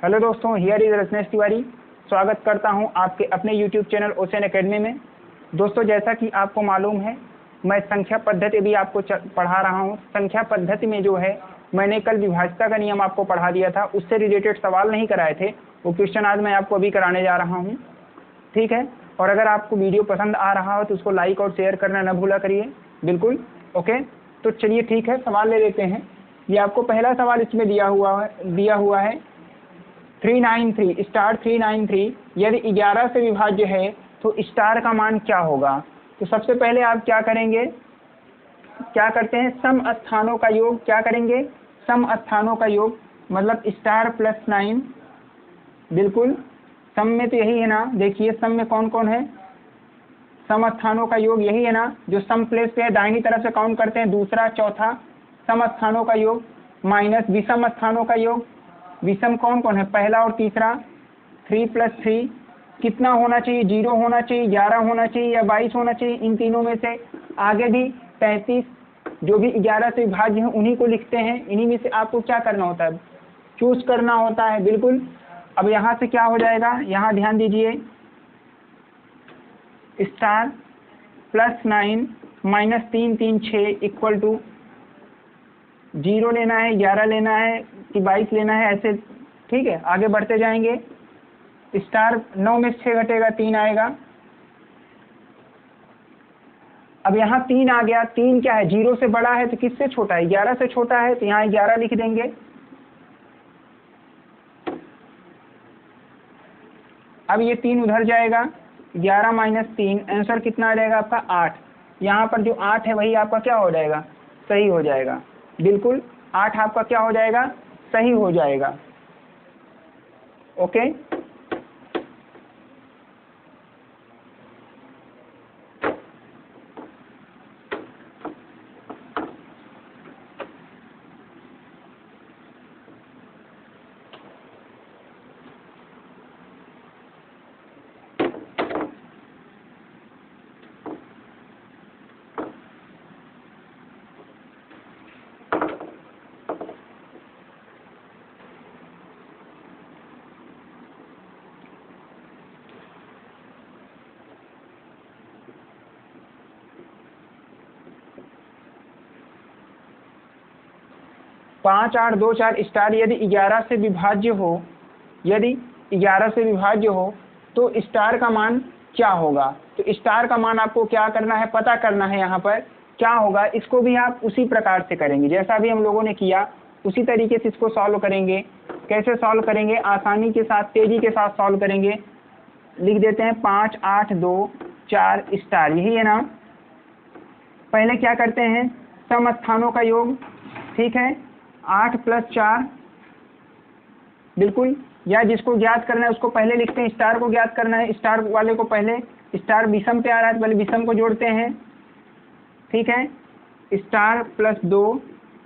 Hello दोस्तों, here is Ratnesh Tiwari. स्वागत करता हूं आपके अपने यूट्यूब चैनल ओशन एकेडमी में। दोस्तों, जैसा कि आपको मालूम है, मैं संख्या पद्धति भी आपको पढ़ा रहा हूं। संख्या पद्धति में जो है, मैंने कल विभाज्यता का नियम आपको पढ़ा दिया था, उससे रिलेटेड सवाल नहीं कराए थे। वो क्वेश्चन आज मैं आपको अभी कराने जा रहा हूँ, ठीक है। और अगर आपको वीडियो पसंद आ रहा हो तो उसको लाइक और शेयर करना न भूला करिए, बिल्कुल। ओके, तो चलिए ठीक है, सवाल ले लेते हैं। ये आपको पहला सवाल इसमें दिया हुआ है 393 स्टार 393 यदि 11 से विभाज्य है तो स्टार का मान क्या होगा। तो सबसे पहले आप क्या करेंगे, क्या करते हैं, सम स्थानों का योग। क्या करेंगे, सम स्थानों का योग, मतलब स्टार प्लस 9। बिल्कुल, सम में तो यही है ना। देखिए सम में कौन कौन है, सम स्थानों का योग यही है ना, जो सम प्लेस पे है दाहिनी तरफ से काउंट करते हैं, दूसरा चौथा सम स्थानों का योग माइनस विषम स्थानों का योग। विषम कौन कौन है, पहला और तीसरा। 3 + 3 कितना होना चाहिए, 0 होना चाहिए, 11 होना चाहिए या 22 होना चाहिए, इन तीनों में से। आगे भी 33 जो भी 11 से विभाज्य हैं उन्हीं को लिखते हैं। इन्हीं में से आपको क्या करना होता है, चूज करना होता है, बिल्कुल। अब यहाँ से क्या हो जाएगा, यहाँ ध्यान दीजिए, star plus 9 minus 3 3 6 equal to 0 लेना है, 11 लेना है कि 22 लेना है, ऐसे, ठीक है। आगे बढ़ते जाएंगे, स्टार 9 में 6 घटेगा, 3 आएगा। अब यहाँ 3 आ गया। 3 क्या है, 0 से बड़ा है तो किससे छोटा है, 11 से छोटा है, तो यहाँ 11 लिख देंगे। अब ये 3 उधर जाएगा, 11 माइनस 3, आंसर कितना आ जाएगा आपका 8। यहाँ पर जो 8 है वही आपका क्या हो जाएगा, सही हो जाएगा, बिल्कुल। 8 आपका क्या हो जाएगा, सही हो जाएगा। ओके, 5 8 2 4 स्टार यदि 11 से विभाज्य हो, यदि 11 से विभाज्य हो तो स्टार का मान क्या होगा। तो स्टार का मान आपको क्या करना है, पता करना है। यहाँ पर क्या होगा, इसको भी आप उसी प्रकार से करेंगे जैसा भी हम लोगों ने किया, उसी तरीके से इसको सॉल्व करेंगे। कैसे सॉल्व करेंगे, आसानी के साथ, तेजी के साथ सॉल्व करेंगे। लिख देते हैं 5 8 2 4 स्टार, यही है ना। पहले क्या करते हैं, सम स्थानों का योग, ठीक है। 8 + 4, बिल्कुल। या जिसको ज्ञात करना है उसको पहले लिखते हैं, स्टार को ज्ञात करना है, स्टार वाले को पहले। स्टार विषम पे आ रहा है तो पहले विषम को जोड़ते हैं, ठीक है। स्टार + 2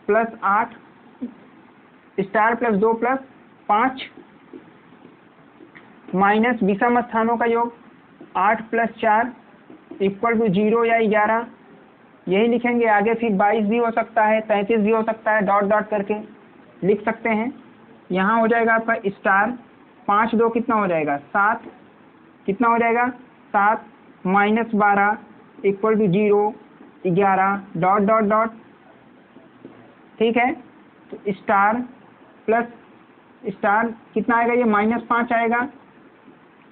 + 8, स्टार + 2 + 5 माइनस विषम स्थानों का योग 8 + 4 इक्वल टू 0 या 11, यही लिखेंगे। आगे फिर 22 भी हो सकता है, 33 भी हो सकता है, डॉट डॉट करके लिख सकते हैं। यहाँ हो जाएगा आपका स्टार 5 2 कितना हो जाएगा 7, कितना हो जाएगा 7 minus 12 equal to 0 11 dot dot dot, ठीक है। तो स्टार प्लस स्टार कितना आएगा, ये -5 आएगा।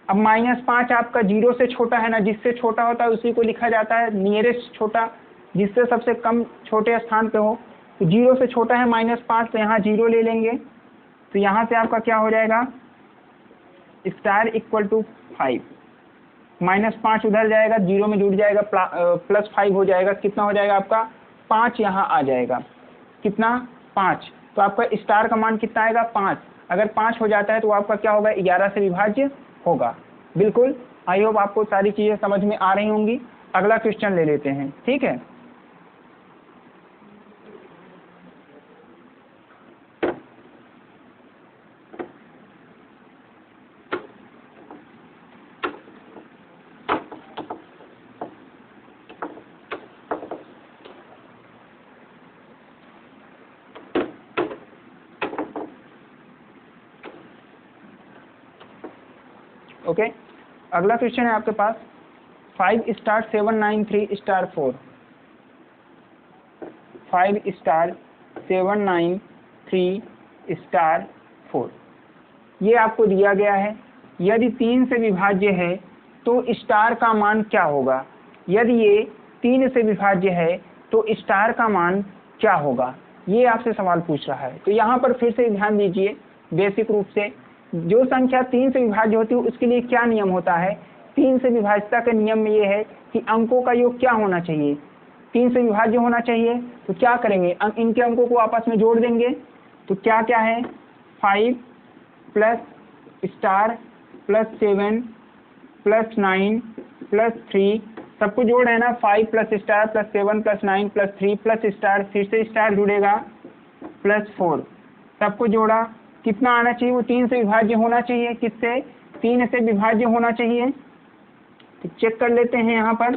अब -5 आपका 0 से छोटा है ना, जिससे छोटा होता है उसी को लिखा जाता है नियरेस्ट छोटा, जिससे सबसे कम छोटे स्थान पे हो। तो 0 से छोटा है -5, तो यहाँ 0 ले लेंगे। तो यहाँ से आपका क्या हो जाएगा, स्टार इक्वल टू 5, -5 उधर जाएगा, 0 में जुड़ जाएगा, +5 हो जाएगा। कितना हो जाएगा आपका 5, यहाँ आ जाएगा, कितना 5। तो आपका स्टार का मान कितना आएगा 5। अगर 5 हो जाता है तो आपका क्या होगा, 11 से विभाज्य होगा, बिल्कुल। आई होप आपको सारी चीजें समझ में आ रही होंगी। अगला क्वेश्चन ले लेते हैं, ठीक है। ओके, अगला क्वेश्चन है आपके पास 5 स्टार 793 स्टार 4, 5 स्टार 793 स्टार 4, ये आपको दिया गया है। यदि 3 से विभाज्य है तो स्टार का मान क्या होगा? यदि ये 3 से विभाज्य है तो स्टार का मान क्या होगा, ये आपसे सवाल पूछ रहा है। तो यहाँ पर फिर से ध्यान दीजिए, बेसिक रूप से जो संख्या 3 से विभाज्य होती है उसके लिए क्या नियम होता है? 3 से विभाज्यता का नियम में ये है कि अंकों का योग क्या होना चाहिए? 3 से विभाज्य होना चाहिए। तो क्या करेंगे, इनके अंकों को आपस में जोड़ देंगे। तो क्या क्या है, 5 plus star plus 7 plus 9 plus 3, सबको जोड़ है ना, 5 plus star plus 7 plus 9 plus 3 plus star, फिर से स्टार जुड़ेगा प्लस 4, सबको जोड़ा। कितना आना चाहिए? वो 3 से विभाज्य होना चाहिए। किससे? 3 से विभाज्य होना चाहिए। तो चेक कर लेते हैं यहाँ पर,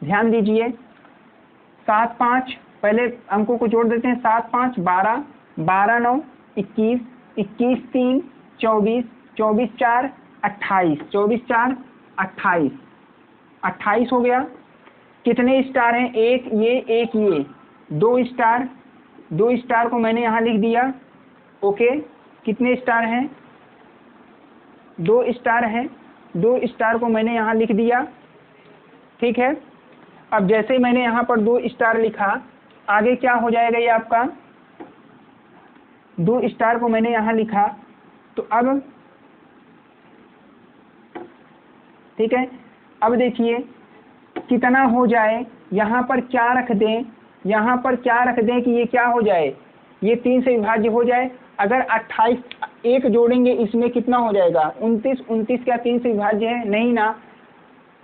ध्यान दीजिए। 7 5, पहले अंकों को जोड़ देते हैं। 7 5 12, 12 9 21, 21 3 24, 24 4 28, 24 4 28, 28 हो गया। कितने स्टार हैं? एक ये 2 स्टार, 2 स्टार को मैंने यहाँ लिख दिया। ओके, कितने स्टार हैं? 2 स्टार हैं, 2 स्टार को मैंने यहाँ लिख दिया। ठीक है, अब जैसे मैंने यहाँ पर 2 स्टार लिखा, आगे क्या हो जाएगा ये आपका? 2 स्टार को मैंने यहाँ लिखा, तो अब ठीक है, अब देखिए कितना हो जाए। यहाँ पर क्या रख दें, यहाँ पर क्या रख दें कि ये क्या हो जाए, ये 3 से विभाज्य हो जाए। अगर 28 एक जोड़ेंगे इसमें कितना हो जाएगा? 29, 29 क्या 3 से विभाज्य है? नहीं ना।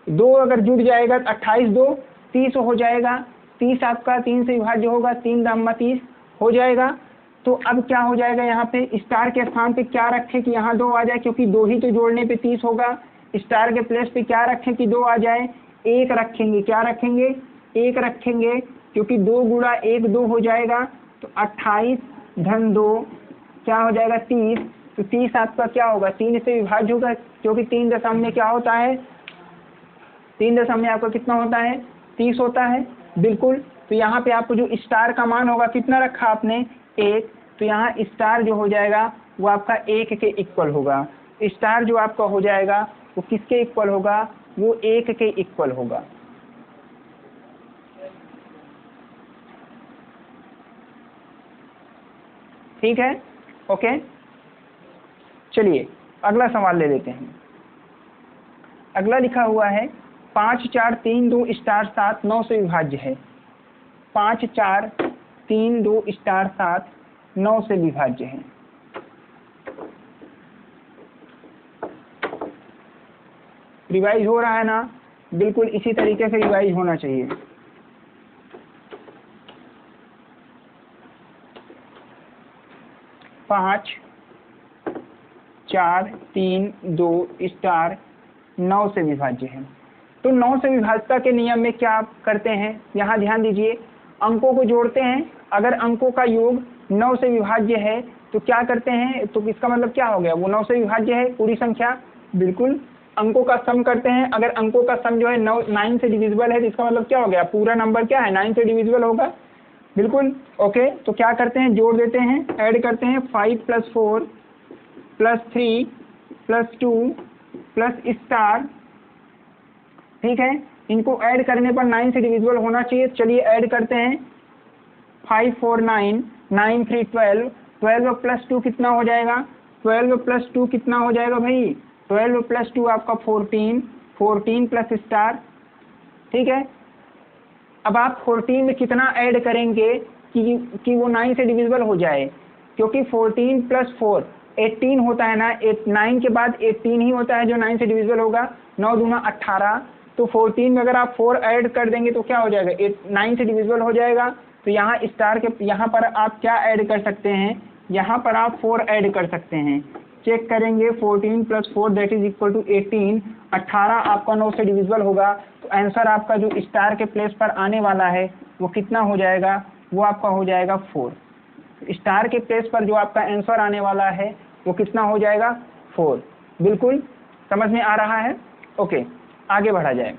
2 अगर जुड़ जाएगा तो 28 2 30 हो जाएगा। 30 आपका 3 से विभाज्य होगा, 3 दाम 30 हो जाएगा। तो अब क्या हो जाएगा, यहाँ पे स्टार के स्थान पे क्या रखें कि यहाँ 2 आ जाए, क्योंकि 2 ही तो जोड़ने पे 30 होगा। स्टार के प्लेस पे क्या रखें कि 2 आ जाए? 1 रखेंगे। क्या रखेंगे? 1 रखेंगे, क्योंकि 2 गुणा 1 2 हो जाएगा। तो 28 धन 2 क्या हो जाएगा? 30। तो 30 आपका क्या होगा? 3 से विभाज्य होगा, क्योंकि 3 दशम में क्या होता है? 3 दशम में आपका कितना होता है? 30 होता है, बिल्कुल। तो यहाँ पे आपको जो स्टार का मान होगा, कितना रखा आपने? 1। तो यहाँ स्टार जो हो जाएगा वो आपका 1 के इक्वल होगा। स्टार जो आपका हो जाएगा वो किसके इक्वल होगा? वो 1 के इक्वल होगा। ठीक है, ओके। चलिए अगला सवाल ले लेते हैं। अगला लिखा हुआ है 5 4 3 2 स्टार 7 9 से विभाज्य है। 5 4 3 2 स्टार 7 9 से विभाज्य है। रिवाइज हो रहा है ना? बिल्कुल इसी तरीके से रिवाइज होना चाहिए। पाँच 4 3 2 स्टार 9 से विभाज्य है। तो 9 से विभाज्यता के नियम में क्या आप करते हैं? यहाँ ध्यान दीजिए, अंकों को जोड़ते हैं। अगर अंकों का योग 9 से विभाज्य है तो क्या करते हैं? तो इसका मतलब क्या हो गया? वो 9 से विभाज्य है पूरी संख्या, बिल्कुल। अंकों का सम करते हैं। अगर अंकों का सम जो है 9 से डिविजिबल है तो इसका मतलब क्या हो गया? पूरा नंबर क्या है? 9 से डिविजिबल होगा, बिल्कुल। ओके, तो क्या करते हैं? जोड़ देते हैं, ऐड करते हैं। 5 + 4 + 3 + 2 + स्टार, ठीक है। इनको ऐड करने पर 9 से डिविजिबल होना चाहिए। चलिए ऐड करते हैं। 5 4 9 9 3 12 12 + 2 कितना हो जाएगा? 12 + 2 कितना हो जाएगा भाई? 12 + 2 आपका 14 14 + स्टार, ठीक है। अब आप 14 में कितना ऐड करेंगे कि वो 9 से डिविजिबल हो जाए? क्योंकि 14 + 4 18 होता है ना। 9 के बाद 18 ही होता है जो 9 से डिविजिबल होगा। 9 दूना 18। तो 14 में अगर आप 4 ऐड कर देंगे तो क्या हो जाएगा? 9 से डिविजिबल हो जाएगा। तो यहाँ स्टार के यहाँ पर आप क्या ऐड कर सकते हैं? यहाँ पर आप 4 ऐड कर सकते हैं। चेक करेंगे, 14 + 4 दैट इज इक्वल टू 18। 18 आपका 9 से डिविजिबल होगा। तो आंसर आपका जो स्टार के प्लेस पर आने वाला है वो कितना हो जाएगा? वो आपका हो जाएगा 4। स्टार के प्लेस पर जो आपका आंसर आने वाला है वो कितना हो जाएगा? 4, बिल्कुल। समझ में आ रहा है? ओके, आगे बढ़ा जाए।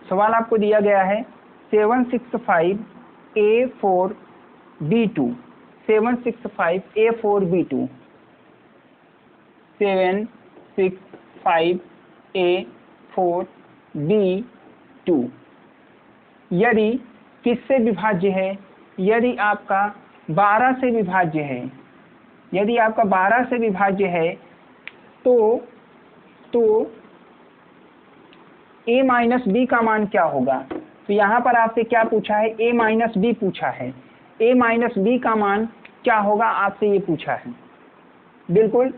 सवाल आपको दिया गया है 765A4B2, 765A4B2, 765A4B2 यदि किससे विभाज्य है? यदि आपका 12 से विभाज्य है, यदि आपका 12 से विभाज्य है तो a माइनस बी का मान क्या होगा? तो यहाँ पर आपसे क्या पूछा है? a माइनस बी पूछा है। a माइनस बी का मान क्या होगा आपसे ये पूछा है। बिल्कुल,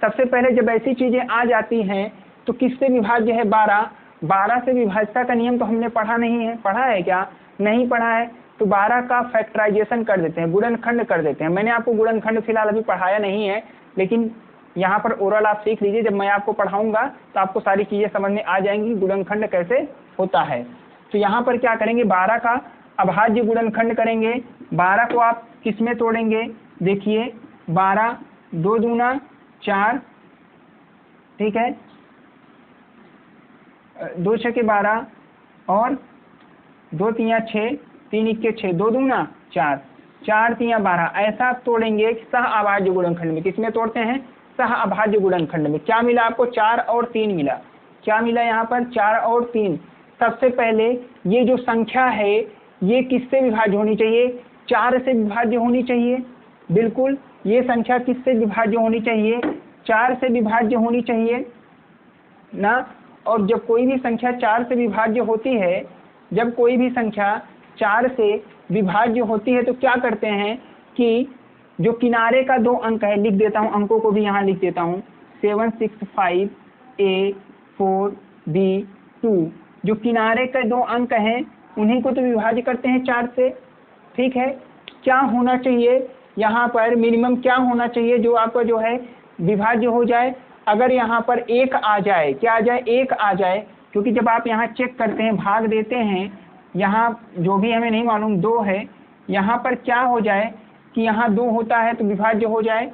सबसे पहले जब ऐसी चीजें आ जाती हैं तो किससे विभाज्य है? 12। 12 से विभाज्यता का नियम तो हमने पढ़ा नहीं है। पढ़ा है क्या? नहीं पढ़ा है। तो 12 का फैक्टराइजेशन कर देते हैं, गुणनखंड कर देते हैं। मैंने आपको गुणनखंड फिलहाल अभी पढ़ाया नहीं है, लेकिन यहाँ पर ओरल आप सीख लीजिए। जब मैं आपको पढ़ाऊंगा तो आपको सारी चीजें समझ में आ जाएंगी, गुणनखंड कैसे होता है। तो यहाँ पर क्या करेंगे? 12 का अभाज्य गुणनखंड करेंगे। 12 को आप किस में तोड़ेंगे? देखिए, 12 2 दूना 4, ठीक है, 2 छके 12 और 2 तिया 6, 3 इक्के 6, 2 दूना 4, 4 तिया 12। ऐसा आप तोड़ेंगे सह अभाज्य गुणनखंड में। किसमें तोड़ते हैं? सह अभाज्य गुणनखंड में। क्या मिला आपको? 4 और 3 मिला। क्या मिला यहाँ पर? 4 और 3। सबसे पहले ये जो संख्या है ये किससे विभाज्य होनी चाहिए? 4 से विभाज्य होनी चाहिए। बिल्कुल, ये संख्या किससे विभाज्य होनी चाहिए? 4 से विभाज्य होनी चाहिए ना। और जब कोई भी संख्या 4 से विभाज्य होती है, जब कोई भी संख्या 4 से विभाज्य होती है तो क्या करते हैं कि जो किनारे का 2 अंक है, लिख देता हूं, अंकों को भी यहाँ लिख देता हूं, 765A4B2, जो किनारे के 2 अंक हैं उन्हीं को तो विभाज्य करते हैं 4 से। ठीक है, क्या होना चाहिए यहाँ पर? मिनिमम क्या होना चाहिए जो आपका जो है विभाज्य हो जाए? अगर यहाँ पर 1 आ जाए, क्या आ जाए? 1 आ जाए, क्योंकि जब आप यहाँ चेक करते हैं, भाग देते हैं, यहाँ जो भी हमें नहीं मालूम 2 है, यहाँ पर क्या हो जाए कि यहाँ 2 होता है तो विभाज्य हो जाए।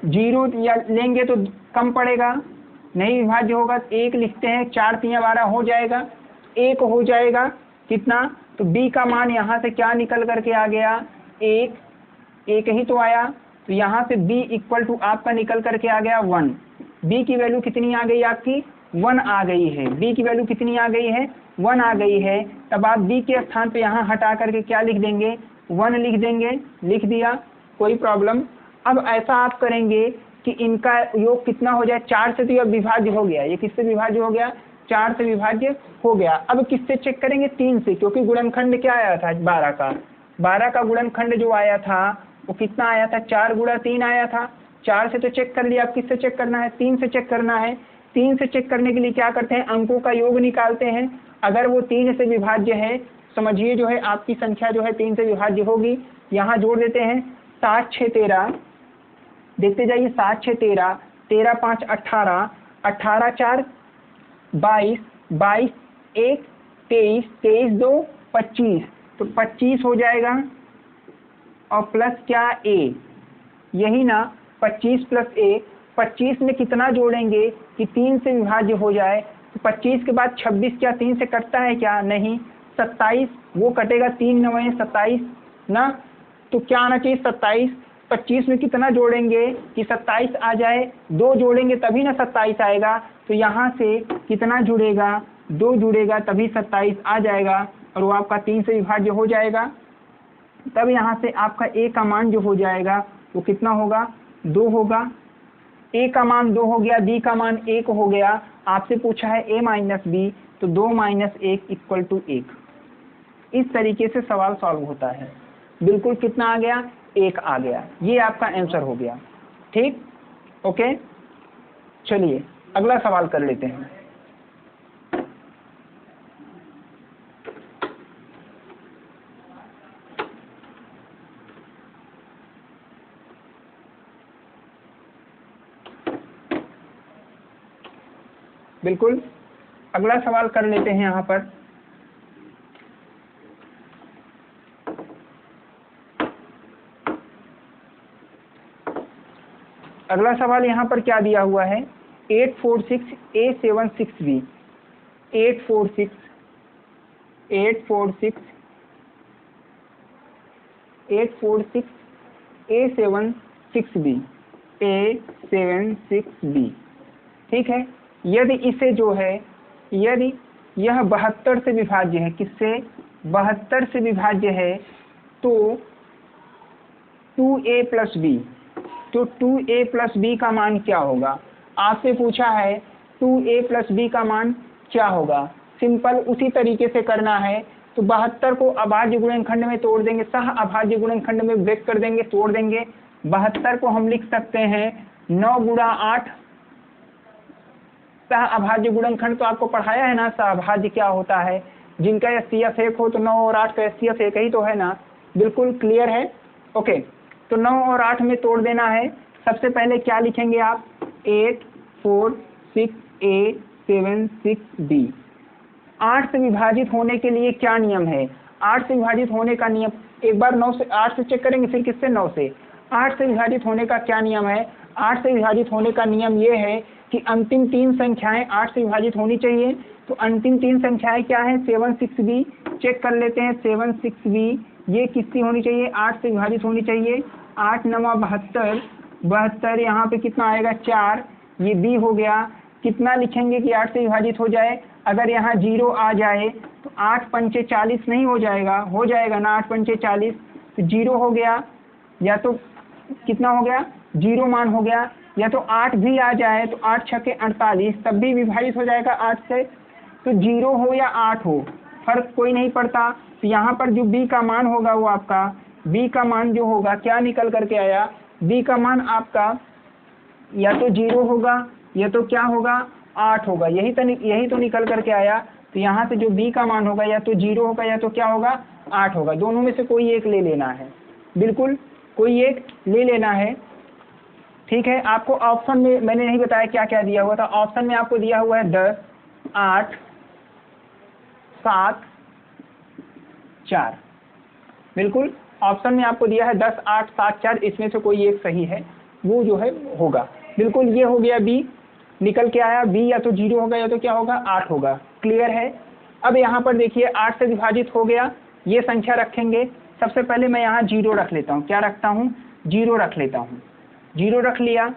0 या लेंगे तो कम पड़ेगा, नहीं विभाज्य होगा। 1 लिखते हैं, 4 तिया 12 हो जाएगा, 1 हो जाएगा। कितना? तो b का मान यहाँ से क्या निकल करके आ गया? 1 ही तो आया। तो यहाँ से b इक्वल टू आपका निकल करके आ गया 1। b की वैल्यू कितनी आ गई आपकी? 1 आ गई है। b की वैल्यू कितनी आ गई है? 1 आ गई है। तब आप b के स्थान पे यहाँ हटा करके क्या लिख देंगे? 1 लिख देंगे। लिख दिया, कोई प्रॉब्लम। अब ऐसा आप करेंगे कि इनका योग कितना हो जाए? 4 से तो यह विभाज्य हो गया। ये किससे विभाज्य हो गया? 4 से विभाज्य हो गया। अब किससे चेक करेंगे? 3 से, क्योंकि गुणनखंड क्या आया था? 12 का। 12 का गुणनखंड जो आया था वो कितना आया था? 4 गुणा 3 आया था। 4 से तो चेक कर लिया, अब किससे चेक करना है? 3 से चेक करना है। 3 से चेक करने के लिए क्या करते हैं? अंकों का योग निकालते हैं। अगर वो 3 से विभाज्य है, समझिए जो है आपकी संख्या जो है 3 से विभाज्य होगी। यहाँ जोड़ देते हैं, 7 6 13, देखते जाइए, 7 6 13, 13 5 18, 18 4 22, 22 1 23, 23 2 25, तो 25 हो जाएगा। और प्लस क्या? a, यही ना, 25 प्लस a। 25 में कितना जोड़ेंगे कि 3 से विभाज्य हो जाए? तो 25 के बाद 26 क्या 3 से कटता है क्या? नहीं। 27 वो कटेगा, 3 9 27 ना। तो क्या आना चाहिए? 27। 25 में कितना जोड़ेंगे कि 27 आ जाए? 2 जोड़ेंगे तभी ना 27 आएगा। तो यहाँ से कितना जुड़ेगा? 2 जुड़ेगा तभी 27 आ जाएगा, और वो आपका 3 से विभाज्य हो जाएगा। तब यहाँ से आपका a का मान जो हो जाएगा वो कितना होगा? 2 होगा। a का मान 2 हो गया, b का मान 1 हो गया। आपसे पूछा है a माइनस b, तो 2 माइनस 1 इक्वल टू 1। इस तरीके से सवाल सॉल्व होता है। बिल्कुल, कितना आ गया? 1 आ गया। ये आपका आंसर हो गया। ठीक, ओके, चलिए अगला सवाल कर लेते हैं। बिल्कुल। अगला सवाल कर लेते हैं यहाँ पर। अगला सवाल यहाँ पर क्या दिया हुआ है, 846A76B 846A76B ठीक है। यदि इसे जो है, यदि यह 72 से विभाज्य है, किससे 72 से विभाज्य है, तो 2A प्लस बी, तो 2A प्लस बी का मान क्या होगा। आपसे पूछा है 2A प्लस बी का मान क्या होगा। सिंपल उसी तरीके से करना है। तो 72 को अभाज्य गुणनखंड में तोड़ देंगे, सह अभाज्य गुणनखंड में ब्रेक कर देंगे, तोड़ देंगे। 72 को हम लिख सकते हैं 9 गुणा 8। सह अभाज्य गुणनखंड तो आपको पढ़ाया है ना, सह अभाज्य क्या होता है। जिनका एचसीएफ 1 हो तो 9 और 8 का एचसीएफ 1 ही तो है ना। बिल्कुल क्लियर है। ओके, तो 9 और 8 में तोड़ देना है। सबसे पहले क्या लिखेंगे आप, 846A76B। 8 से विभाजित होने के लिए क्या नियम है, 8 से विभाजित होने का नियम, एक बार 9 से 8 से चेक करेंगे, फिर किससे 9 से। 8 से विभाजित होने का क्या नियम है, 8 से विभाजित होने का नियम ये है कि अंतिम 3 संख्याएं 8 से विभाजित होनी चाहिए। तो अंतिम 3 संख्याएं क्या है, 76B। चेक कर लेते हैं 76B ये किसकी होनी चाहिए, 8 से विभाजित होनी चाहिए। 8 9 72, 72 यहाँ पे कितना आएगा 4, ये B हो गया। कितना लिखेंगे कि 8 से विभाजित हो जाए, अगर यहाँ 0 आ जाए तो 8 पंचे 40 नहीं हो जाएगा, हो जाएगा ना 8 पंचे 40, तो 0 हो गया, या तो कितना हो गया 0 मान हो गया, या तो 8 भी आ जाए तो 8 छके 48 तब भी विभाजित हो जाएगा 8 से। तो 0 हो या 8 हो फर्क कोई नहीं पड़ता। तो यहाँ पर जो B का मान होगा वो आपका, B का मान जो होगा क्या निकल करके आया, B का मान आपका या तो 0 होगा या तो क्या होगा 8 होगा, यही तो निकल करके आया। तो यहाँ से जो B का मान होगा या तो 0 होगा या तो क्या होगा 8 होगा, दोनों में से कोई एक ले लेना है। बिल्कुल कोई एक ले लेना है। ठीक है, आपको ऑप्शन में मैंने नहीं बताया क्या क्या दिया हुआ था। ऑप्शन में आपको दिया हुआ है 10 8 7 4। बिल्कुल ऑप्शन में आपको दिया है 10 8 7 4, इसमें से कोई एक सही है, वो जो है होगा। बिल्कुल ये हो गया B निकल के आया। B या तो 0 होगा या तो क्या होगा 8 होगा। क्लियर है। अब यहाँ पर देखिए 8 से विभाजित हो गया, ये संख्या रखेंगे। सबसे पहले मैं यहाँ 0 रख लेता हूँ, क्या रखता हूँ 0 रख लेता हूँ, 0 रख लिया।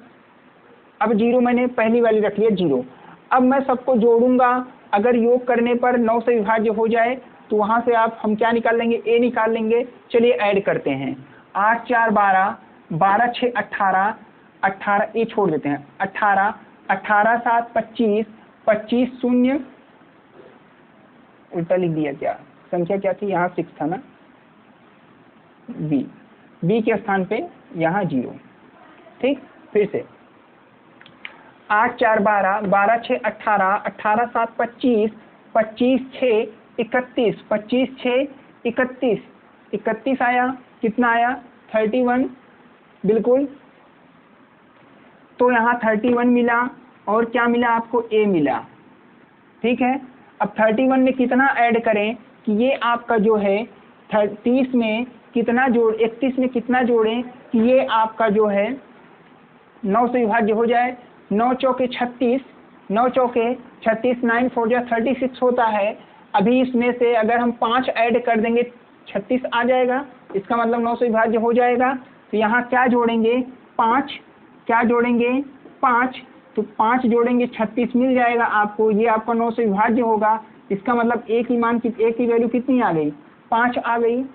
अब 0 मैंने पहली वाली रख लिया 0। अब मैं सबको जोड़ूंगा, अगर योग करने पर 9 से विभाज्य हो जाए तो वहाँ से आप हम क्या निकाल लेंगे, A निकाल लेंगे। चलिए ऐड करते हैं, 8 4 12, 12 6 18, 18 ये छोड़ देते हैं, 18 18 7 25, 25 0 उल्टा लिख दिया, क्या संख्या क्या थी यहाँ 6 था ना, B के स्थान पे यहाँ 0। ठीक, फिर से 8 4 12, 12 6 18, 18 7 25, 25 6 31, 25 6 31, 31 आया, कितना आया 31। बिल्कुल, तो यहाँ 31 मिला और क्या मिला आपको A मिला। ठीक है, अब 31 में कितना ऐड करें कि ये आपका जो है 30 में कितना जोड़ 31 में कितना जोड़ें कि ये आपका जो है 9 से विभाज्य हो जाए। 9 चौके 36, 9 चौके 36, 9 4 जा 36 होता है। अभी इसमें से अगर हम 5 ऐड कर देंगे 36 आ जाएगा, इसका मतलब 9 से विभाज्य हो जाएगा। तो यहाँ क्या जोड़ेंगे 5, क्या जोड़ेंगे 5, तो 5 जोड़ेंगे 36 मिल जाएगा आपको, ये आपका 9 से विभाज्य होगा। इसका मतलब A की मान की A की वैल्यू कितनी आ गई 5 आ गई।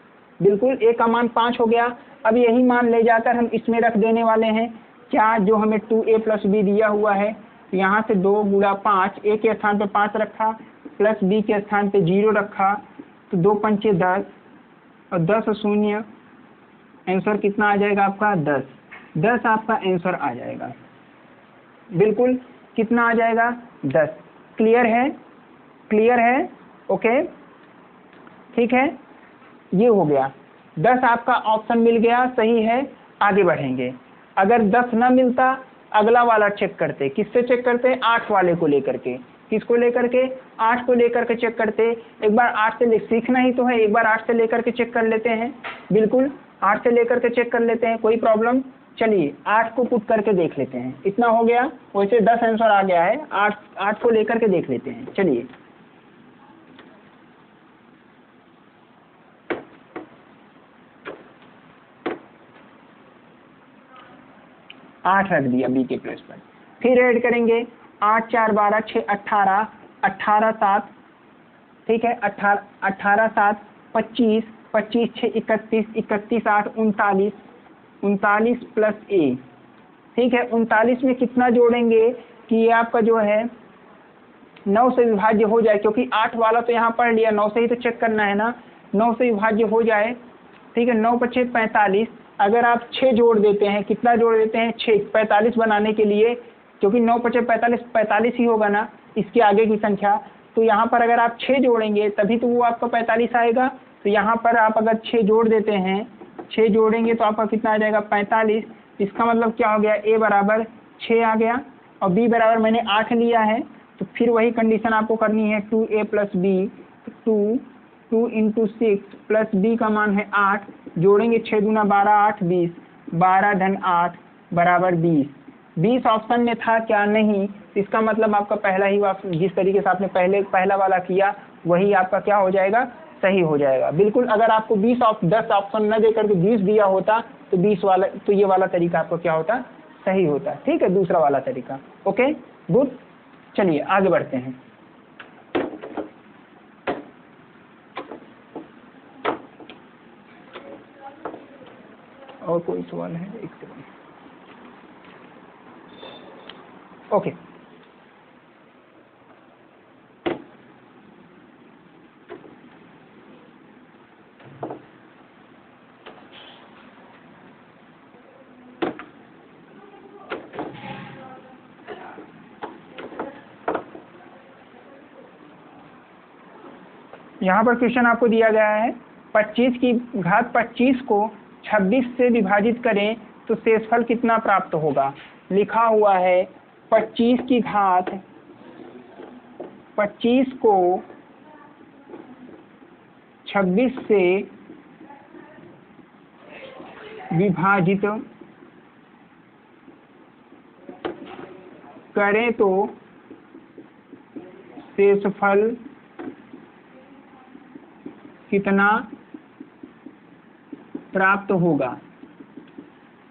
बिल्कुल A का मान 5 हो गया। अब यही मान ले जाकर हम इसमें रख देने वाले हैं, क्या जो हमें 2A प्लस B दिया हुआ है। यहाँ से 2 गुणा 5, A के स्थान पे 5 रखा प्लस B के स्थान पे 0 रखा, तो 2 पंचे 10 और 10 शून्य, आंसर कितना आ जाएगा आपका 10। 10 आपका आंसर आ जाएगा। बिल्कुल कितना आ जाएगा 10। क्लियर है, क्लियर है। ओके ठीक है, ये हो गया 10 आपका ऑप्शन मिल गया, सही है। आगे बढ़ेंगे, अगर 10 ना मिलता अगला वाला चेक करते, किससे चेक करते 8 वाले को लेकर के। किसको लेकर के? 8 को लेकर के चेक करते। एक बार 8 से सीखना ही तो है, एक बार 8 से लेकर के चेक कर लेते हैं। बिल्कुल 8 से लेकर के चेक कर लेते हैं, कोई प्रॉब्लम। चलिए 8 को पुट करके देख लेते हैं। इतना हो गया, वैसे 10 आंसर आ गया है। 8 को लेकर के देख लेते हैं। चलिए 8 रख दिया बी के प्लेस पर। फिर ऐड करेंगे 8 4 12 6 18 18 7, ठीक है, 18 7 25 25 6 31 31 8 39 39 प्लस ए, ठीक है। 39 में कितना जोड़ेंगे कि ये आपका जो है 9 से विभाज्य हो जाए, क्योंकि 8 वाला तो यहाँ पढ़ लिया, 9 से ही तो चेक करना है ना। 9 से विभाज्य हो जाए, ठीक है। 9 × 6 45। अगर आप 6 जोड़ देते हैं, कितना जोड़ देते हैं? 6, 45 बनाने के लिए, क्योंकि 9 × 6 45 45 ही होगा ना इसके आगे की संख्या। तो यहाँ पर अगर आप 6 जोड़ेंगे तभी तो वो आपका 45 आएगा। तो यहाँ पर आप अगर 6 जोड़ देते हैं, 6 जोड़ेंगे तो आपका कितना आ जाएगा? 45। इसका मतलब क्या हो गया? ए बराबर 6 आ गया और बी बराबर मैंने 8 लिया है। तो फिर वही कंडीशन आपको करनी है, 2a + b। 2 × 6 प्लस b का मान है 8, जोड़ेंगे 6 दूना 12 8 20, 12 धन 8 बराबर 20। 20 ऑप्शन में था क्या? नहीं। इसका मतलब आपका पहला ही जिस तरीके से आपने पहला वाला किया वही आपका क्या हो जाएगा? सही हो जाएगा। बिल्कुल अगर आपको 10 ऑप्शन न देकर के 20 दिया होता तो 20 वाला, तो ये वाला तरीका आपको क्या होता? सही होता। ठीक है, दूसरा वाला तरीका। Okay good. चलिए आगे बढ़ते हैं। और कोई सवाल है? एक सेकंड। ओके यहाँ पर क्वेश्चन आपको दिया गया है, 25 की घात 25 को 26 से विभाजित करें तो शेषफल कितना प्राप्त होगा। लिखा हुआ है 25 की घात 25 को 26 से विभाजित करें तो शेषफल कितना प्राप्त होगा।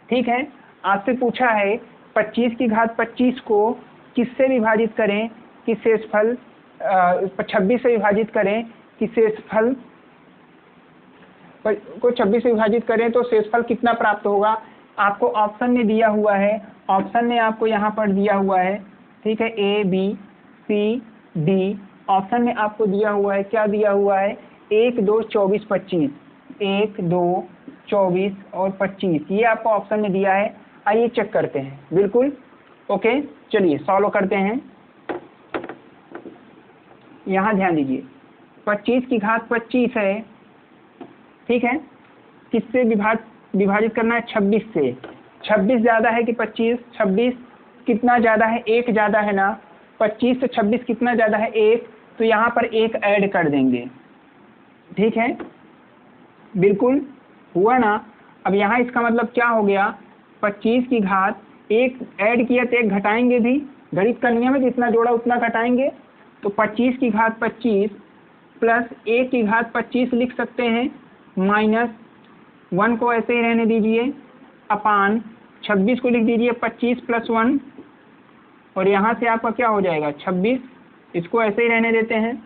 ठीक है, आपसे पूछा है 25 की घात 25 को किससे विभाजित करें कि शेषफल 26 से विभाजित करें कि शेषफल को 26 से विभाजित करें तो शेषफल कितना प्राप्त होगा। आपको ऑप्शन में दिया हुआ है, ऑप्शन में आपको यहाँ पर दिया हुआ है, ठीक है, A B C D। Option में आपको दिया हुआ है, क्या दिया हुआ है? 1 2 24 25, 1 2 24 और 25, ये आपको ऑप्शन में दिया है। आइए चेक करते हैं। बिल्कुल ओके, चलिए सॉल्व करते हैं। यहाँ ध्यान दीजिए, 25 की घात 25 है, ठीक है। किससे विभाजित करना है? 26 से। 26 ज़्यादा है कि 25? 26 कितना ज़्यादा है? 1 ज़्यादा है ना। 25 से 26 कितना ज़्यादा है? 1। तो यहाँ पर 1 ऐड कर देंगे, ठीक है। बिल्कुल हुआ ना। अब यहाँ इसका मतलब क्या हो गया? 25 की घात 1 ऐड किया तो 1 घटाएंगे भी, गणित का नियम है, जितना जोड़ा उतना घटाएंगे। तो 25 की घात 25 प्लस 1 की घात 25 लिख सकते हैं, माइनस 1 को ऐसे ही रहने दीजिए, अपान 26 को लिख दीजिए 25 + 1, और यहाँ से आपका क्या हो जाएगा? 26। इसको ऐसे ही रहने देते हैं।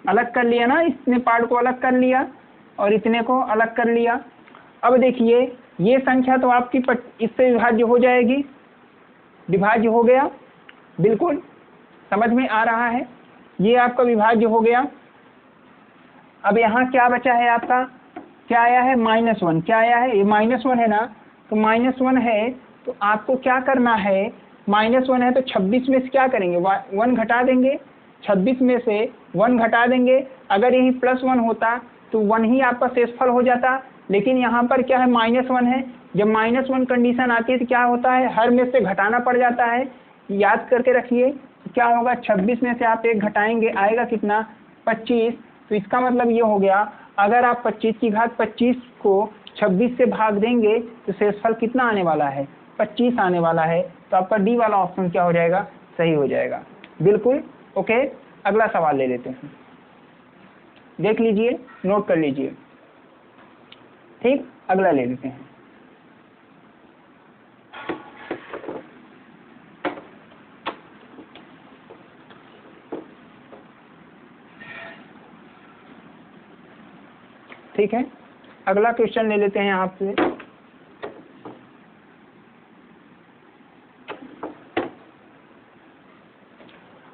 अलग कर लिया ना, इतने पार्ट को अलग कर लिया और इतने को अलग कर लिया। अब देखिए ये संख्या तो आपकी इससे विभाज्य हो जाएगी, विभाज्य हो गया। बिल्कुल समझ में आ रहा है, ये आपका विभाज्य हो गया। अब यहाँ क्या बचा है आपका? क्या आया है? -1। क्या आया है? ये -1 है ना। तो -1 है तो आपको क्या करना है? -1 है तो 26 में से क्या करेंगे? 1 घटा देंगे। 26 में से 1 घटा देंगे। अगर यही +1 होता तो 1 ही आपका शेषफल हो जाता, लेकिन यहाँ पर क्या है? -1 है। जब -1 कंडीशन आती है तो क्या होता है? हर में से घटाना पड़ जाता है। याद करके रखिए, तो क्या होगा, 26 में से आप 1 घटाएंगे, आएगा कितना, 25। तो इसका मतलब ये हो गया, अगर आप 25 की घात 25 को 26 से भाग देंगे तो शेषफल कितना आने वाला है, 25 आने वाला है। तो आपका डी वाला ऑप्शन क्या हो जाएगा, सही हो जाएगा। बिल्कुल ओके। अगला सवाल ले लेते हैं, देख लीजिए, नोट कर लीजिए। ठीक, अगला ले लेते हैं। ठीक है, अगला क्वेश्चन ले लेते हैं आपसे।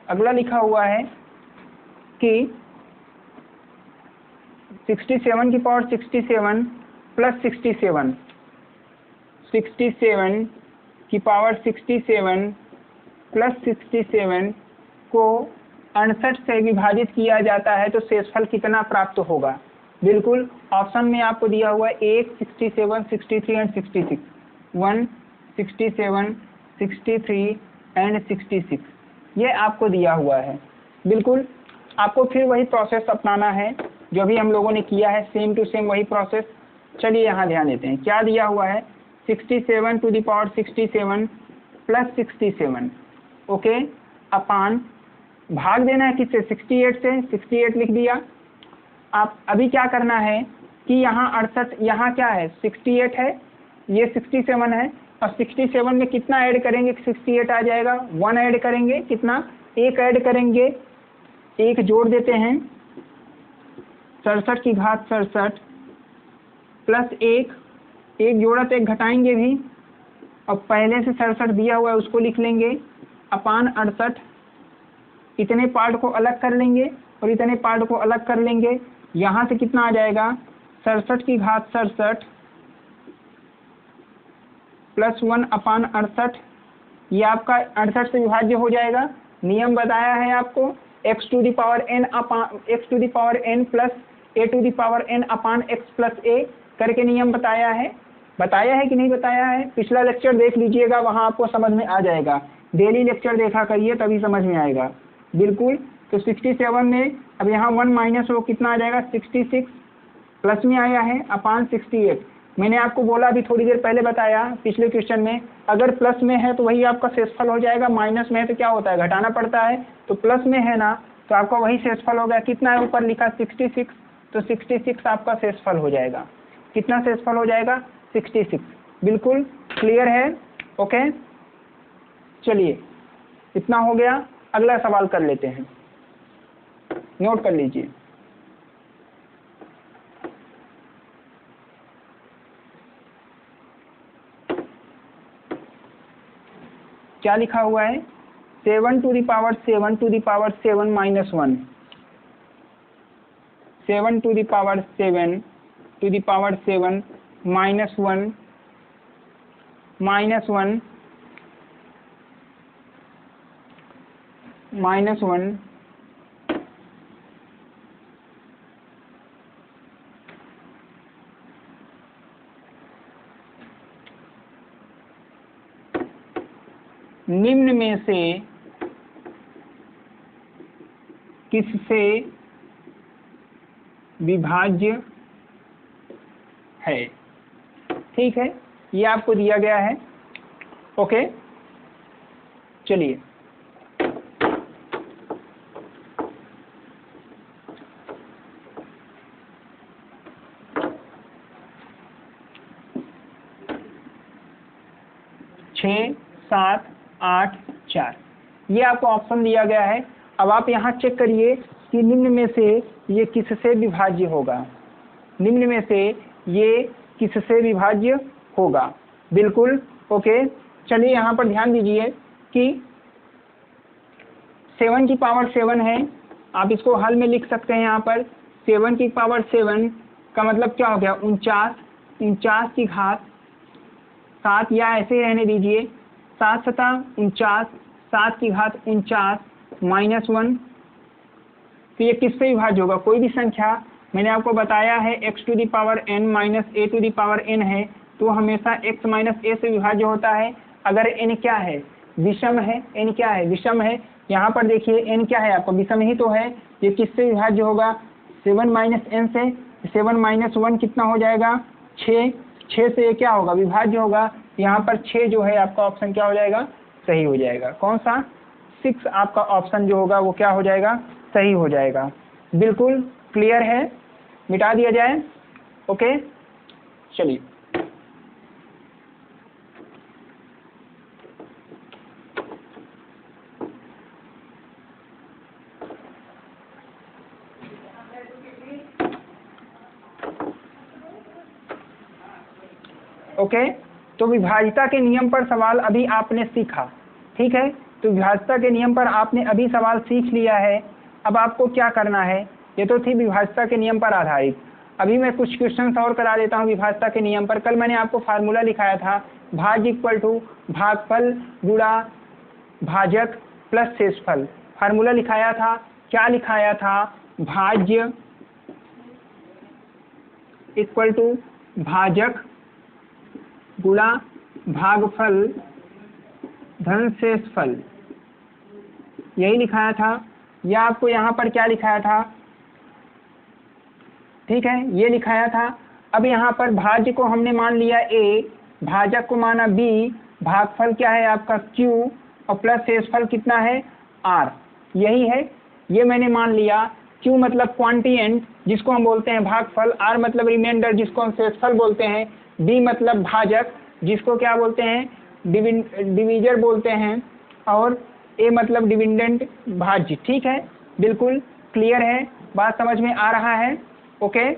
अगला लिखा हुआ है कि 67 की पावर 67 प्लस 67, 67 की पावर 67 प्लस 67 को 68 से विभाजित किया जाता है तो शेषफल कितना प्राप्त होगा। बिल्कुल, ऑप्शन में आपको दिया हुआ है 1, 67, 63 एंड 66, 1, 67, 63 एंड 66, ये आपको दिया हुआ है। बिल्कुल, आपको फिर वही प्रोसेस अपनाना है जो अभी हम लोगों ने किया है, सेम टू सेम वही प्रोसेस। चलिए यहाँ ध्यान देते हैं, क्या दिया हुआ है, 67 to the power 67 plus 67, okay, अपान भाग देना है किससे, 68 से, 68 लिख दिया। आप अभी क्या करना है कि यहाँ 68, यहाँ क्या है, 68 है, ये 67 है, और 67 में कितना ऐड करेंगे, 68 आ जाएगा, 1 ऐड करेंगे, कितना, 1 ऐड करेंगे, 1 जोड़ देते हैं, 67 की घात 67 प्लस 1 जोड़ा तो 1 घटाएंगे भी, और पहले से 67 दिया हुआ है उसको लिख लेंगे, अपान 68, इतने पार्ट को अलग कर लेंगे और इतने पार्ट को अलग कर लेंगे। यहाँ से कितना आ जाएगा, 67 की घात 67 प्लस 1 अपान 68, ये आपका 68 से विभाज्य हो जाएगा। नियम बताया है आपको, x to the power n upon x to the power n plus a to the power n upon x plus a करके नियम बताया है कि नहीं बताया है। पिछला लेक्चर देख लीजिएगा, वहाँ आपको समझ में आ जाएगा। डेली लेक्चर देखा करिए तभी समझ में आएगा। बिल्कुल, तो 67 में अब यहाँ 1 माइनस हो, कितना आ जाएगा, 66, प्लस में आया है अपान 68। मैंने आपको बोला अभी थोड़ी देर पहले बताया पिछले क्वेश्चन में, अगर प्लस में है तो वही आपका शेषफल हो जाएगा, माइनस में है तो क्या होता है, घटाना पड़ता है। तो प्लस में है ना, तो आपका वही शेषफल हो गया। कितना है ऊपर लिखा, 66, तो 66 आपका शेषफल हो जाएगा। कितना शेषफल हो जाएगा, 66। बिल्कुल क्लियर है, ओके। चलिए, इतना हो गया, अगला सवाल कर लेते हैं, नोट कर लीजिए। क्या लिखा हुआ है, 7 to the power 7 to the power 7 minus 1, 7 to the power 7 to the power 7 minus 1 minus 1 minus 1 निम्न में से किससे विभाज्य है। ठीक है, ये आपको दिया गया है, ओके। चलिए, छः 7 8 4, ये आपको ऑप्शन दिया गया है। अब आप यहाँ चेक करिए कि निम्न में से ये किससे विभाज्य होगा, निम्न में से ये किससे विभाज्य होगा। बिल्कुल ओके। चलिए यहाँ पर ध्यान दीजिए कि 7 की पावर 7 है, आप इसको हल में लिख सकते हैं। यहाँ पर 7 की पावर 7 का मतलब क्या हो गया, 49, 49 की घात 7, या ऐसे ही रहने दीजिए, 7 सता 49, 7 की घात 49 माइनस 1। तो ये किससे विभाज्य होगा, कोई भी संख्या, मैंने आपको बताया है x to the power n minus a to the power n है, तो हमेशा x माइनस a से विभाज्य होता है। अगर n क्या है, विषम है, n क्या है, विषम है, यहाँ पर देखिए n क्या है आपका, विषम ही तो है, ये किससे विभाज्य होगा, 7 माइनस n से। 7 माइनस 1 कितना हो जाएगा, 6। 6 से ये क्या होगा, विभाज्य होगा। यहाँ पर 6 जो है आपका ऑप्शन क्या हो जाएगा, सही हो जाएगा। कौन सा, 6 आपका ऑप्शन जो होगा वो क्या हो जाएगा, सही हो जाएगा। बिल्कुल क्लियर है, मिटा दिया जाए। ओके चलिए, ओके तो विभाज्यता के नियम पर सवाल अभी आपने सीखा, ठीक है। तो विभाज्यता के नियम पर आपने अभी सवाल सीख लिया है। अब आपको क्या करना है, ये तो थी विभाज्यता के नियम पर आधारित। अभी मैं कुछ क्वेश्चन और करा देता हूँ विभाज्यता के नियम पर। कल मैंने आपको फार्मूला लिखाया था, भाज्य इक्वल टू भागफल गुणा भाजक प्लस शेषफल। फार्मूला लिखाया था, क्या लिखाया था, भाज्य इक्वल टू भाजक गुणा भागफल धन शेषफल, यही लिखाया था। या आपको यहाँ पर क्या लिखाया था, ठीक है, ये लिखाया था। अब यहाँ पर भाज्य को हमने मान लिया a, भाजक को माना b, भागफल क्या है आपका q और प्लस शेषफल कितना है r, यही है, ये मैंने मान लिया। q मतलब क्वांटिएंट जिसको हम बोलते हैं भागफल, r मतलब रिमाइंडर जिसको हम शेषफल बोलते हैं, b मतलब भाजक जिसको क्या बोलते हैं, डिवीजर बोलते हैं, और a मतलब डिविडेंड भाज्य। ठीक है, बिल्कुल क्लियर है, बात समझ में आ रहा है। ओके,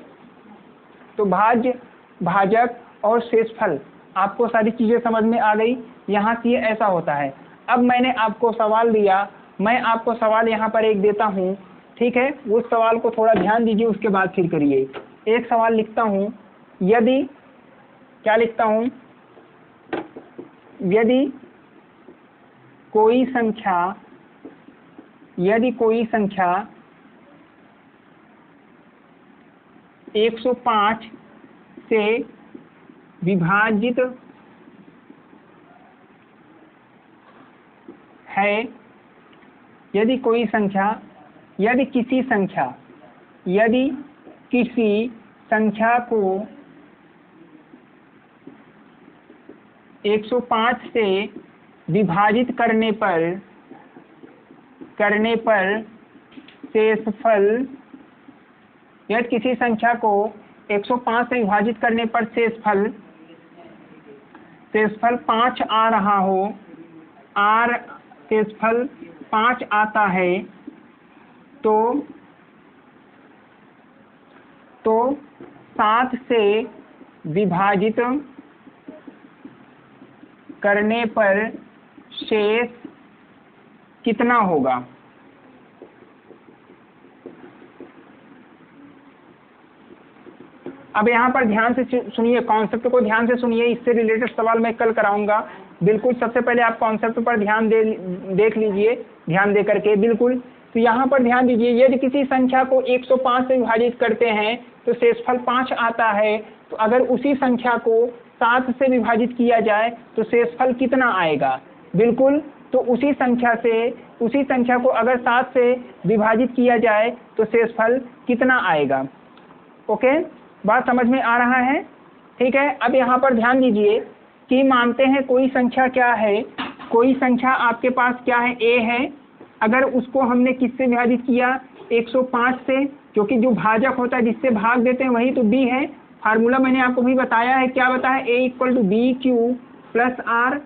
तो भाज्य, भाजक और शेषफल आपको सारी चीज़ें समझ में आ गई। यहाँ से ये ऐसा होता है। अब मैंने आपको सवाल दिया, मैं आपको सवाल यहाँ पर एक देता हूँ, ठीक है, उस सवाल को थोड़ा ध्यान दीजिए, उसके बाद फिर करिए। एक सवाल लिखता हूँ, यदि, क्या लिखता हूँ, यदि कोई संख्या 105 से विभाजित है, यदि किसी संख्या को 105 से विभाजित करने पर शेषफल, यदि किसी संख्या को 105 से विभाजित करने पर शेषफल 5 आ रहा हो, शेषफल 5 आता है, तो 7 से विभाजित करने पर शेष कितना होगा। अब यहाँ पर ध्यान से सुनिए, कॉन्सेप्ट को ध्यान से सुनिए, इससे रिलेटेड सवाल मैं कल कराऊंगा। बिल्कुल, सबसे पहले आप कॉन्सेप्ट पर ध्यान देख लीजिए, ध्यान दे करके, बिल्कुल। तो यहाँ पर ध्यान दीजिए, यदि किसी संख्या को 105 से विभाजित करते हैं तो शेषफल 5 आता है, तो अगर उसी संख्या को 7 से विभाजित किया जाए तो शेषफल कितना आएगा। बिल्कुल, तो उसी संख्या को अगर 7 से विभाजित किया जाए तो शेषफल कितना आएगा। ओके, बात समझ में आ रहा है, ठीक है। अब यहाँ पर ध्यान दीजिए कि मानते हैं कोई संख्या क्या है, कोई संख्या आपके पास क्या है, a है। अगर उसको हमने किससे विभाजित किया, 105 से, क्योंकि जो भाजक होता है जिससे भाग देते हैं वही तो b है। फार्मूला मैंने आपको भी बताया है, क्या बताया, a equal to b q plus r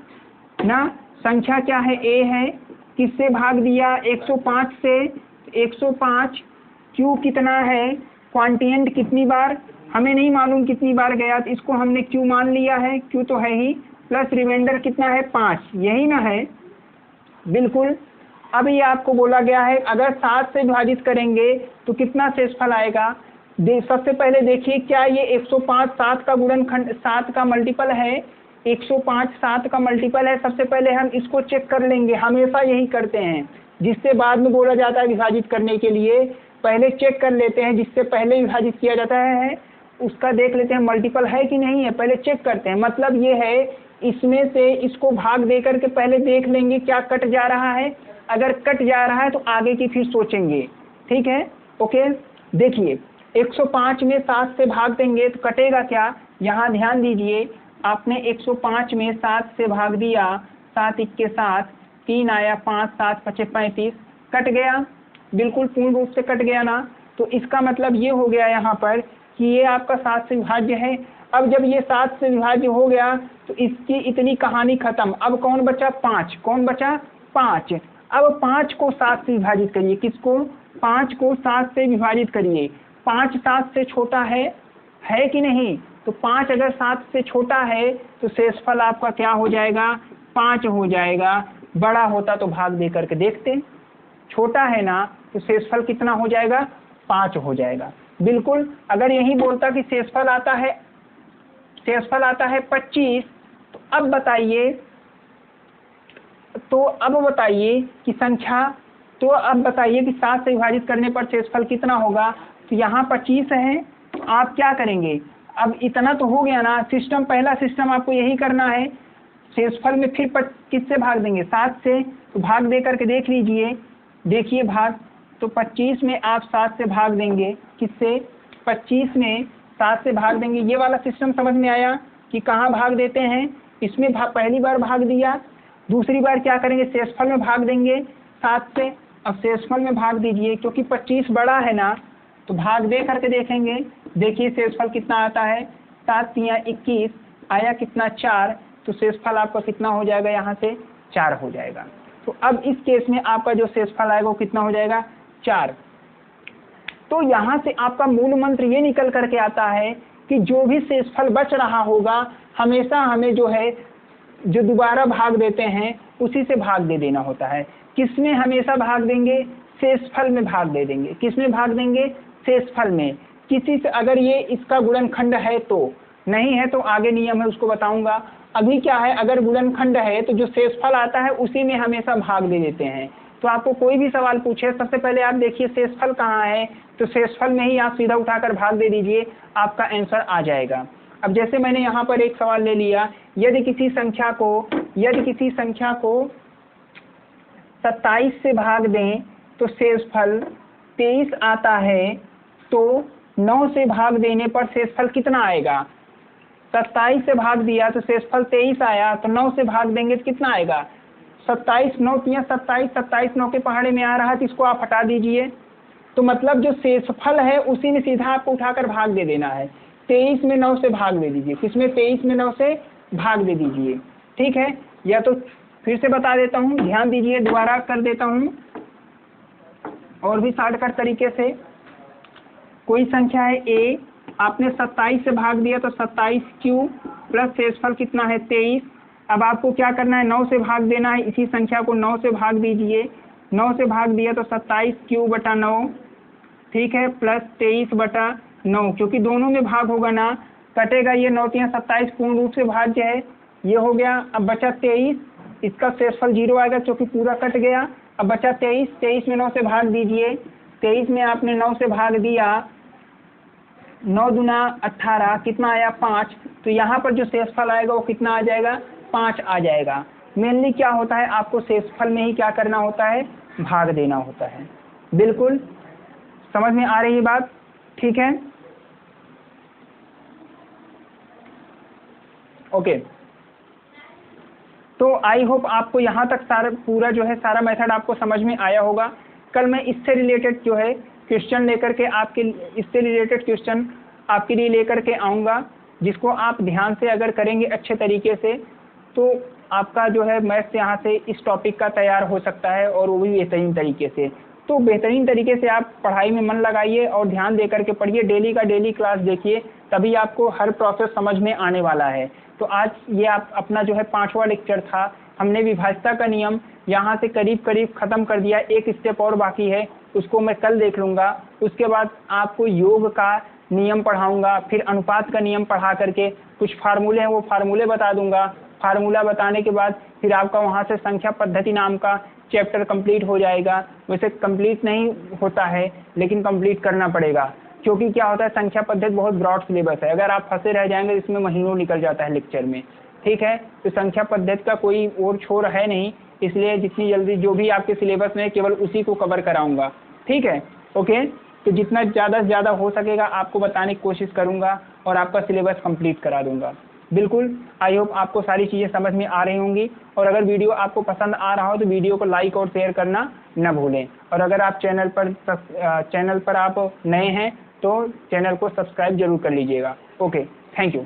ना। संख्या क्या है, a है, किससे भाग दिया, 105 से। 105 q कितना है, क्वांटिएंट कितनी बार हमें नहीं मालूम कितनी बार गया, तो इसको हमने q मान लिया है, q तो है ही, प्लस रिमाइंडर कितना है, 5, यही ना है। बिल्कुल, अब ये आपको बोला गया है अगर 7 से विभाजित करेंगे तो कितना शेषफल आएगा। सबसे पहले देखिए, क्या ये 105 7 का गुणनखंड, 7 का मल्टीपल है, 105 7 का मल्टीपल है। सबसे पहले हम इसको चेक कर लेंगे, हमेशा यही करते हैं, जिससे बाद में बोला जाता है विभाजित करने के लिए पहले चेक कर लेते हैं, जिससे पहले विभाजित किया जाता है उसका देख लेते हैं मल्टीपल है कि नहीं है, पहले चेक करते हैं। मतलब ये है, इसमें से इसको भाग दे करके पहले देख लेंगे क्या कट जा रहा है। अगर कट जा रहा है तो आगे की फिर सोचेंगे, ठीक है। ओके, देखिए 105 में 7 से भाग देंगे तो कटेगा क्या, यहाँ ध्यान दीजिए, आपने 105 में 7 से भाग दिया, 7 इक्के 7, 3 आया, 5 7 5 35, कट गया, बिल्कुल पूर्ण रूप से कट गया ना। तो इसका मतलब ये हो गया यहाँ पर कि ये आपका 7 से विभाज्य है। अब जब ये 7 से विभाज्य हो गया तो इसकी इतनी कहानी खत्म। अब कौन बचा, 5, कौन बचा, 5। अब 5 को 7 से विभाजित करिए, किसको, 5 को 7 से विभाजित करिए। 5 7 से छोटा है कि नहीं, तो 5 अगर 7 से छोटा है तो शेषफल आपका क्या हो जाएगा, 5 हो जाएगा। बड़ा होता तो भाग दे करके देखते, छोटा है ना तो शेषफल कितना हो जाएगा, 5 हो जाएगा। बिल्कुल, अगर यही बोलता कि शेषफल आता है 25, तो अब बताइए कि संख्या, तो अब बताइए कि 7 से विभाजित करने पर शेषफल कितना होगा। तो यहाँ 25 है, तो आप क्या करेंगे, अब इतना तो हो गया ना, सिस्टम, पहला सिस्टम आपको यही करना है। शेषफल में फिर किससे भाग देंगे, 7 से, तो भाग दे करके देख लीजिए, देखिए भाग, तो 25 में आप 7 से भाग देंगे, किससे, 25 में 7 से भाग देंगे। ये वाला सिस्टम समझ में आया कि कहाँ भाग देते हैं, इसमें पहली बार भाग दिया, दूसरी बार क्या करेंगे, शेषफल में भाग देंगे 7 से। अब शेषफल में भाग दीजिए, क्योंकि 25 बड़ा है ना, तो भाग दे करके देखेंगे, देखिए शेषफल कितना आता है, 7 तिया 21, आया कितना, 4, तो शेषफल आपका कितना हो जाएगा, यहाँ से 4 हो जाएगा। तो अब इस केस में आपका जो शेषफल आएगा वो कितना हो जाएगा, 4। तो यहाँ से आपका मूल मंत्र ये निकल करके आता है कि जो भी शेषफल बच रहा होगा हमेशा हमें जो है, जो दोबारा भाग देते हैं उसी से भाग दे देना होता है। किसमें हमेशा भाग देंगे, शेषफल में भाग दे देंगे। किसमें भाग देंगे, शेषफल में। किसी से अगर ये इसका गुणनखंड है तो, नहीं है तो आगे नियम है उसको बताऊंगा। अभी क्या है, अगर गुणनखंड है तो जो शेषफल आता है उसी में हमेशा भाग दे देते हैं। तो आपको कोई भी सवाल पूछे, सबसे पहले आप देखिए शेषफल कहाँ है, तो शेषफल में ही आप सीधा उठाकर भाग दे दीजिए, आपका आंसर आ जाएगा। अब जैसे मैंने यहाँ पर एक सवाल ले लिया, यदि किसी संख्या को 27 से भाग दें तो शेषफल 23 आता है, तो 9 से भाग देने पर शेषफल कितना आएगा। 27 से भाग दिया तो शेषफल 23 आया, तो 9 से भाग देंगे तो कितना आएगा, 27, 9 तिया 27, 27 9 के पहाड़े में आ रहा है, इसको आप हटा दीजिए। तो मतलब जो शेषफल है उसी में सीधा आपको उठाकर भाग दे देना है। 23 में 9 से भाग दे दीजिए, किसमें, 23 में 9 से भाग दे दीजिए, ठीक है। या तो फिर से बता देता हूँ, ध्यान दीजिए, दोबारा कर देता हूँ और भी शॉर्टकट तरीके से। कोई संख्या है a, आपने 27 से भाग दिया तो 27 क्यू प्लस शेषफल कितना है 23। अब आपको क्या करना है, 9 से भाग देना है, इसी संख्या को 9 से भाग दीजिए। 9 से भाग दिया तो 27 क्यू बटा 9, ठीक है, प्लस 23 बटा 9, क्योंकि दोनों में भाग होगा ना, कटेगा ये 9 तिया 27 पूर्ण रूप से भाज्य है, ये हो गया। अब बचा 23, इसका शेषफल 0 आएगा क्योंकि पूरा कट गया। अब बचा 23, 23 में 9 से भाग दीजिए। 23 में आपने 9 से भाग दिया, 9 दूना 18, कितना आया 5। तो यहाँ पर जो शेषफल आएगा वो कितना आ जाएगा, 5 आ जाएगा। मेनली क्या होता है, आपको शेषफल में ही क्या करना होता है, भाग देना होता है। बिल्कुल समझ में आ रही है बात, ठीक है, ओके। तो आई होप आपको यहाँ तक पूरा जो है सारा मेथड आपको समझ में आया होगा। कल मैं इससे रिलेटेड जो है क्वेश्चन लेकर के इससे रिलेटेड क्वेश्चन आपके लिए लेकर के आऊँगा, जिसको आप ध्यान से अगर करेंगे अच्छे तरीके से तो आपका जो है मैथ्स यहाँ से इस टॉपिक का तैयार हो सकता है, और वो भी बेहतरीन तरीके से। तो बेहतरीन तरीके से आप पढ़ाई में मन लगाइए और ध्यान दे करके पढ़िए, डेली का डेली क्लास देखिए, तभी आपको हर प्रोसेस समझ में आने वाला है। तो आज ये आप अपना जो है 5वां लेक्चर था। हमने विभाज्यता का नियम यहाँ से करीब करीब ख़त्म कर दिया, एक स्टेप और बाकी है, उसको मैं कल देख लूँगा। उसके बाद आपको योग का नियम पढ़ाऊँगा, फिर अनुपात का नियम पढ़ा करके कुछ फार्मूले हैं वो फार्मूले बता दूँगा। फार्मूला बताने के बाद फिर आपका वहाँ से संख्या पद्धति नाम का चैप्टर कंप्लीट हो जाएगा। वैसे कंप्लीट नहीं होता है लेकिन कंप्लीट करना पड़ेगा, क्योंकि क्या होता है संख्या पद्धति बहुत ब्रॉड सिलेबस है, अगर आप फंसे रह जाएंगे इसमें महीनों निकल जाता है लेक्चर में, ठीक है। तो संख्या पद्धति का कोई और छोर है नहीं, इसलिए जितनी जल्दी जो भी आपके सिलेबस में केवल उसी को कवर कराऊंगा। ठीक है, ओके। तो जितना ज़्यादा से ज़्यादा हो सकेगा आपको बताने की कोशिश करूंगा और आपका सिलेबस कंप्लीट करा दूंगा। बिल्कुल, आई होप आपको सारी चीज़ें समझ में आ रही होंगी। और अगर वीडियो आपको पसंद आ रहा हो तो वीडियो को लाइक और शेयर करना न भूलें। और अगर आप चैनल पर आप नए हैं तो चैनल को सब्सक्राइब जरूर कर लीजिएगा। Okay, thank you.